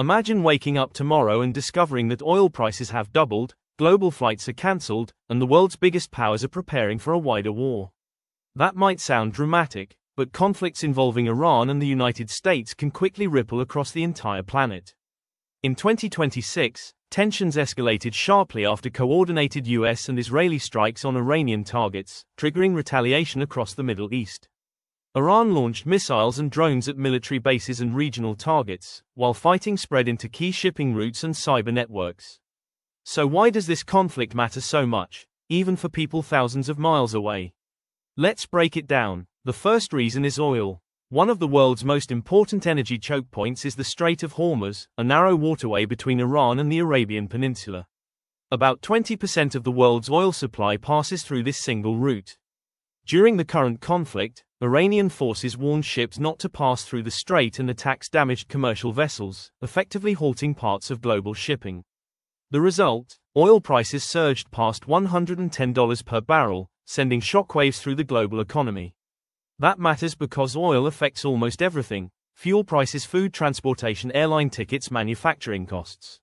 Imagine waking up tomorrow and discovering that oil prices have doubled, global flights are cancelled, and the world's biggest powers are preparing for a wider war. That might sound dramatic, but conflicts involving Iran and the United States can quickly ripple across the entire planet. In 2026, tensions escalated sharply after coordinated US and Israeli strikes on Iranian targets, triggering retaliation across the Middle East. Iran launched missiles and drones at military bases and regional targets, while fighting spread into key shipping routes and cyber networks. So why does this conflict matter so much, even for people thousands of miles away? Let's break it down. The first reason is oil. One of the world's most important energy choke points is the Strait of Hormuz, a narrow waterway between Iran and the Arabian Peninsula. About 20% of the world's oil supply passes through this single route. During the current conflict, Iranian forces warned ships not to pass through the strait and attacks damaged commercial vessels, effectively halting parts of global shipping. The result? Oil prices surged past $110 per barrel, sending shockwaves through the global economy. That matters because oil affects almost everything: fuel prices, food, transportation, airline tickets, manufacturing costs.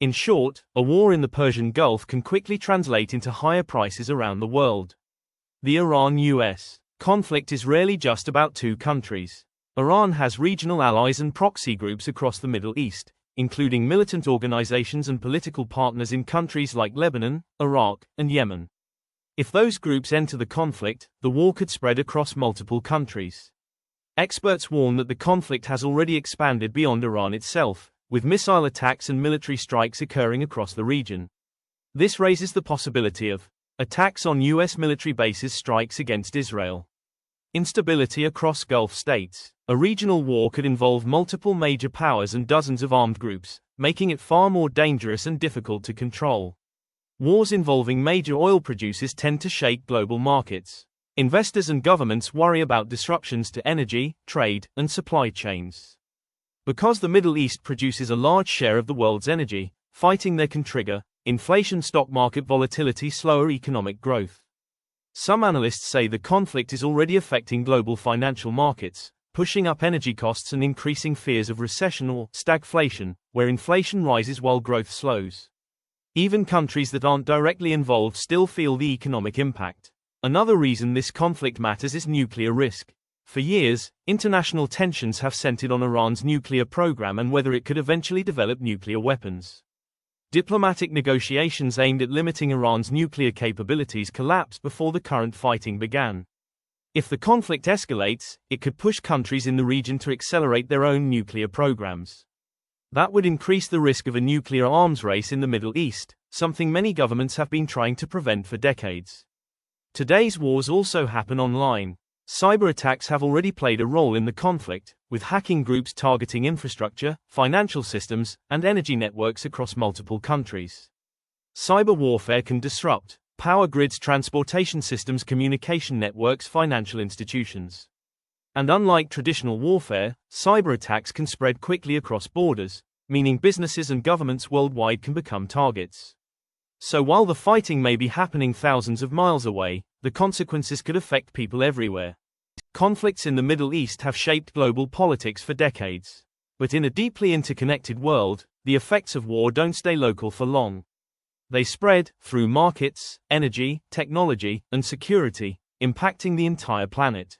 In short, a war in the Persian Gulf can quickly translate into higher prices around the world. The Iran-US conflict is rarely just about two countries. Iran has regional allies and proxy groups across the Middle East, including militant organizations and political partners in countries like Lebanon, Iraq, and Yemen. If those groups enter the conflict, the war could spread across multiple countries. Experts warn that the conflict has already expanded beyond Iran itself, with missile attacks and military strikes occurring across the region. This raises the possibility of attacks on US military bases, strikes against Israel. Instability across Gulf states. A regional war could involve multiple major powers and dozens of armed groups, making it far more dangerous and difficult to control. Wars involving major oil producers tend to shake global markets. Investors and governments worry about disruptions to energy, trade, and supply chains. Because the Middle East produces a large share of the world's energy, fighting there can trigger inflation, stock market volatility, slower economic growth. Some analysts say the conflict is already affecting global financial markets, pushing up energy costs and increasing fears of recession or stagflation, where inflation rises while growth slows. Even countries that aren't directly involved still feel the economic impact. Another reason this conflict matters is nuclear risk. For years, international tensions have centered on Iran's nuclear program and whether it could eventually develop nuclear weapons. Diplomatic negotiations aimed at limiting Iran's nuclear capabilities collapsed before the current fighting began. If the conflict escalates, it could push countries in the region to accelerate their own nuclear programs. That would increase the risk of a nuclear arms race in the Middle East, something many governments have been trying to prevent for decades. Today's wars also happen online. Cyber attacks have already played a role in the conflict, with hacking groups targeting infrastructure, financial systems, and energy networks across multiple countries. Cyber warfare can disrupt power grids, transportation systems, communication networks, financial institutions. And unlike traditional warfare, cyber attacks can spread quickly across borders, meaning businesses and governments worldwide can become targets. So while the fighting may be happening thousands of miles away, the consequences could affect people everywhere. Conflicts in the Middle East have shaped global politics for decades. But in a deeply interconnected world, the effects of war don't stay local for long. They spread through markets, energy, technology, and security, impacting the entire planet.